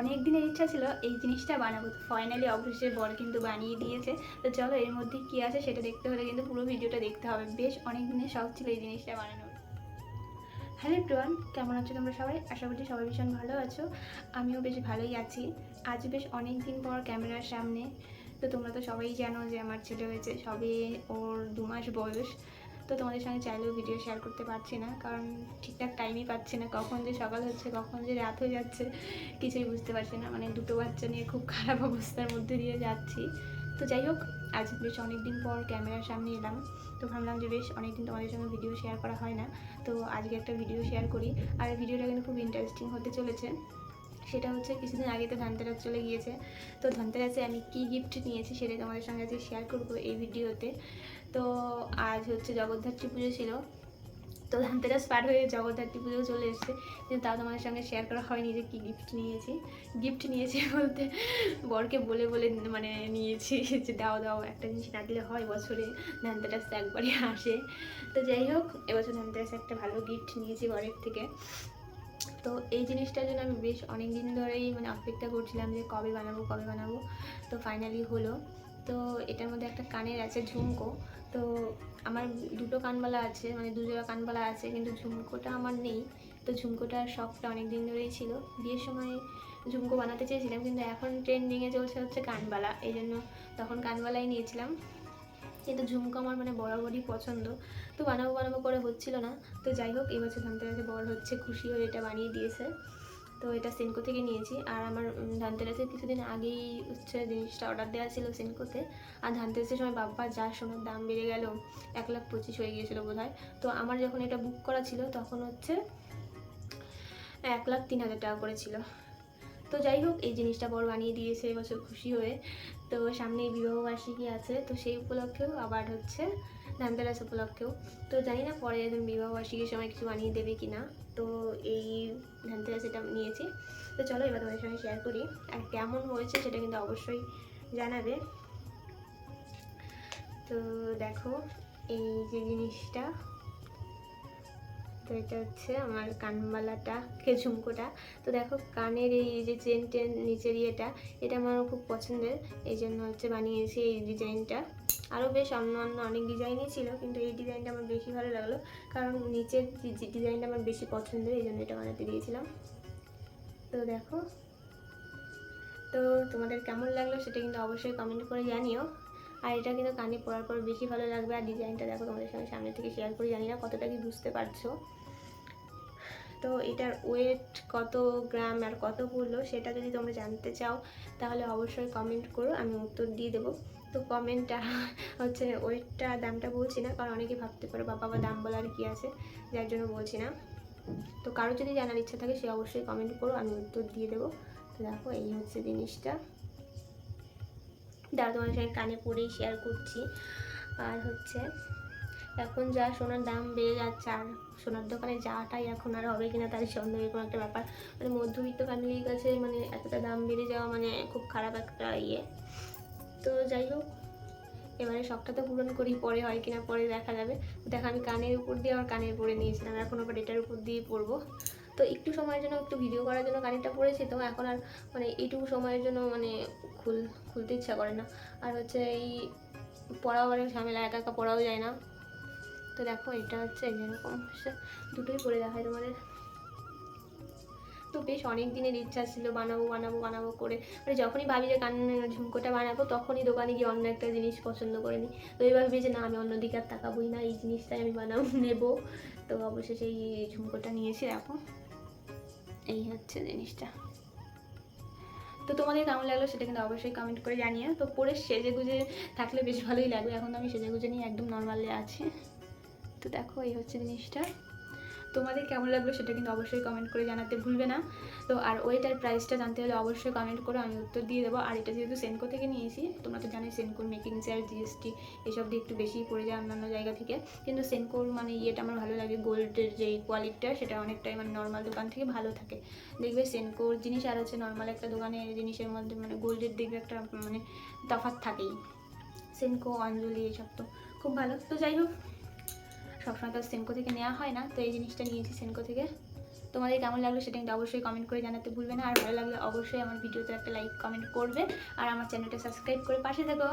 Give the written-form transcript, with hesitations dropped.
অনেক দিনের ইচ্ছা ছিল এই জিনিসটা বানাবো, তো ফাইনালি অবশেষে বর কিন্তু বানিয়ে দিয়েছে। তো চলো এর মধ্যে কী আছে সেটা দেখতে হলে কিন্তু পুরো ভিডিওটা দেখতে হবে। বেশ অনেক দিনের শখ ছিল এই জিনিসটা বানানোর। হ্যালো এভরিওয়ান, কেমন আছো তোমরা সবাই? আশা করছি সবাই ভীষণ ভালো আছো। আমিও বেশ ভালোই আছি। আজ বেশ অনেক দিন পর ক্যামেরার সামনে। তো তোমরা তো সবাই জানো যে আমার ছেলে হয়েছে, সবে ওর 2 মাস বয়স। তো তোমাদের সঙ্গে চাইলেও ভিডিও শেয়ার করতে পারছি না, কারণ ঠিকঠাক টাইমই পাচ্ছি না। কখন যে সকাল হচ্ছে, কখন যে রাত হয়ে যাচ্ছে কিছুই বুঝতে পারছি না। মানে দুটো বাচ্চা নিয়ে খুব খারাপ অবস্থার মধ্যে দিয়ে যাচ্ছি। তো যাই হোক, আজ বেশ অনেক দিন পর ক্যামেরার সামনে এলাম। তো ভাবলাম যে বেশ অনেক দিন তোমাদের সঙ্গে ভিডিও শেয়ার করা হয় না, তো আজকে একটা ভিডিও শেয়ার করি। আর ভিডিওটা কিন্তু খুব ইন্টারেস্টিং হতে চলেছে। সেটা হচ্ছে কিছুদিন আগে তো ধনতেরাস চলে গিয়েছে। তো ধনতেরাসে আমি কী গিফট নিয়েছি সেটাই তোমাদের সঙ্গে আজকে শেয়ার করবো এই ভিডিওতে। তো আজ হচ্ছে জগদ্ধাত্রী পুজো ছিল। তো ধনতেরাস পার হয়ে জগদ্ধাত্রী পুজো চলে এসেছে, কিন্তু তাও তোমাদের সঙ্গে শেয়ার করা হয়নি যে কী গিফট নিয়েছি। গিফট নিয়েছি বলতে বরকে বলে বলে মানে নিয়েছি যে দাও দাও, একটা জিনিস না দিলে হয়, বছরে ধনতেরাস তো একবারই আসে। তো যাই হোক, এবছর ধনতেরাসে একটা ভালো গিফট নিয়েছি বরের থেকে। তো এই জিনিসটার জন্য আমি বেশ অনেক দিন ধরেই মানে অপেক্ষা করছিলাম যে কবে বানাবো কবে বানাবো। তো ফাইনালি হলো। তো এটার মধ্যে একটা কানের আছে ঝুমকো। তো আমার দুটো কানবালা আছে, মানে দুজোড়া কানবালা আছে, কিন্তু ঝুমকোটা আমার নেই। তো ঝুমকোটার শখটা অনেক দিন ধরেই ছিল। বিয়ের সময় ঝুমকো বানাতে চেয়েছিলাম, কিন্তু এখন ট্রেন্ডিংয়ে চলছে হচ্ছে কানবালা, এই জন্য তখন কানবালাই নিয়েছিলাম। কিন্তু ঝুমকো আমার মানে বরাবরই পছন্দ। তো বানাবো বানাবো করে হচ্ছিল না। তো যাই হোক, এবছর ধনতেরাসে বর হচ্ছে খুশি হয়ে এটা বানিয়ে দিয়েছে। তো এটা সেনকো থেকে নিয়েছি। আর আমার ধনতেরাসের কিছুদিন আগেই হচ্ছে জিনিসটা অর্ডার দেওয়া ছিল সেনকোতে। আর ধনতেরাসের সময় বাবা যা সোনার দাম বেড়ে গেল, 1,25,000 হয়ে গিয়েছিলো বোধহয়। তো আমার যখন এটা বুক করা ছিল তখন হচ্ছে 1,03,000 টাকা করেছিল। তো যাই হোক, এই জিনিসটা বড় বানিয়ে দিয়েছে এবছর খুশি হয়ে। তো সামনেই বিবাহবার্ষিকী আছে, তো সেই উপলক্ষেও আবার হচ্ছে ধনতেরাস উপলক্ষেও। তো জানি না পরে একদিন বিবাহবার্ষিকীর সময় কিছু বানিয়ে দেবে কি না। তো এই ধনতেরাস এটা নিয়েছি। তো চলো এবার তোমাদের সঙ্গে শেয়ার করি, আর কেমন হয়েছে সেটা কিন্তু অবশ্যই জানাবে। তো দেখো এই যে জিনিসটা, তো এটা হচ্ছে আমার কানবালাটা, ঝুমকোটা। তো দেখো কানের এই যে চেন টেন নিচের ইয়েটা, এটা আমার খুব পছন্দের, এই জন্য হচ্ছে বানিয়েছি এই ডিজাইনটা। আরও বেশ অন্য অন্য অনেক ডিজাইনই ছিল, কিন্তু এই ডিজাইনটা আমার বেশি ভালো লাগলো, কারণ নিচের ডিজাইনটা আমার বেশি পছন্দের, এই জন্য এটা বানাতে দিয়েছিলাম। তো দেখো, তো তোমাদের কেমন লাগলো সেটা কিন্তু অবশ্যই কমেন্ট করে জানিও। আর এটা কিন্তু কানে পরার পর বেশি ভালো লাগবে। আর ডিজাইনটা দেখো, তোমাদের সঙ্গে সামনে থেকে শেয়ার করে, জানি না কতটা কি বুঝতে পারছো। তো এটার ওয়েট কত গ্রাম আর কত পড়লো সেটা যদি তোমরা জানতে চাও তাহলে অবশ্যই কমেন্ট করো, আমি উত্তর দিয়ে দেবো। তো কমেন্টটা হচ্ছে ওয়েটটা দামটা বলছি না, কারণ অনেকে ভাবতে পারো বাবা দাম বলার কি আছে, যার জন্য বলছি না। তো কারো যদি জানার ইচ্ছা থাকে সে অবশ্যই কমেন্ট করো, আমি উত্তর দিয়ে দেবো। তো দেখো এই হচ্ছে জিনিসটা, দাঁড়া তোমাদের সঙ্গে কানে পরেই শেয়ার করছি। আর হচ্ছে এখন যা সোনার দাম বেড়ে যাচ্ছে, আর সোনার দোকানে যাওয়াটাই এখন আর হবে কিনা তার সন্দেহ, এরকম একটা ব্যাপার। মানে মধ্যবিত্ত ফ্যামিলির কাছে মানে এতটা দাম বেড়ে যাওয়া মানে খুব খারাপ একটা ইয়ে। তো যাই হোক, এবারে শখটা তো পূরণ করি, পরে হয় কিনা পরে দেখা যাবে। দেখো আমি কানের উপর দিয়ে আমার কানের পরে নিয়েছিলাম, এখন আবার এটার উপর দিয়ে পরবো। তো একটু সময়ের জন্য একটু ভিডিও করার জন্য কানেরটা পরেছি, তো এখন আর মানে এইটুকু সময়ের জন্য মানে খুলতে ইচ্ছা করে না। আর হচ্ছে এই পড়াও অনেক ঝামেলা, একা একা পড়াও যায় না। তো দেখো এটা হচ্ছে যেরকম দুটোই পরে দেখায় তোমাদের। তো বেশ অনেক দিনের ইচ্ছা ছিল বানাবো বানাবো বানাবো করে, মানে যখনই ভাবি যে ঝুমকোটা বানাবো তখনই দোকানে গিয়ে অন্য একটা জিনিস পছন্দ করে নিই। তো এবার ভেবে যে না, আমি অন্যদিকে আর তাকাবোই না, এই জিনিসটাই আমি নেবো। তো অবশেষে এই ঝুমকোটা নিয়েছি, দেখো এই হচ্ছে জিনিসটা। তো তোমাদের কেমন লাগলো সেটা কিন্তু অবশ্যই কমেন্ট করে জানিয়ে। তো পরে সেজে গুজে থাকলে বেশ ভালোই লাগবে, এখন তো আমি সেজে গুজে নিয়ে একদম নর্মালে আছি। তো দেখো এই হচ্ছে জিনিসটা, তোমাদের কেমন লাগলো সেটা কিন্তু অবশ্যই কমেন্ট করে জানাতে ভুলবে না। তো আর ওইটার প্রাইসটা জানতে হলে অবশ্যই কমেন্ট করো, আমি উত্তর দিয়ে দেবো। আর এটা যেহেতু সেনকো থেকে নিয়েছি, তোমরা তো জানোই সেনকোর মেকিং চার্জ, জিএসটি এসব দিয়ে একটু বেশিই পড়ে যায় অন্যান্য জায়গা থেকে, কিন্তু সেনকোর মানে ইয়েটা আমার ভালো লাগে, গোল্ডের যে কোয়ালিটিটা সেটা অনেকটাই মানে নর্মাল দোকান থেকে ভালো থাকে। দেখবে সেনকোর জিনিস আর হচ্ছে নর্মাল একটা দোকানের জিনিসের মধ্যে মানে গোল্ডের দেখবে একটা মানে তফাৎ থাকেই। সেনকো, অঞ্জলি এসব তো খুব ভালো। তো যাই হোক, সবসময় তো সেনকো থেকে নেওয়া হয় না, তো এই জিনিসটা নিয়েছি সেনকো থেকে। তোমাদের কেমন লাগলো সেটা কিন্তু অবশ্যই কমেন্ট করে জানাতে ভুলবে না। আর ভালো লাগলে অবশ্যই আমার ভিডিওতে একটা লাইক কমেন্ট করবে আর আমার চ্যানেলটা সাবস্ক্রাইব করে পাশে থেকো।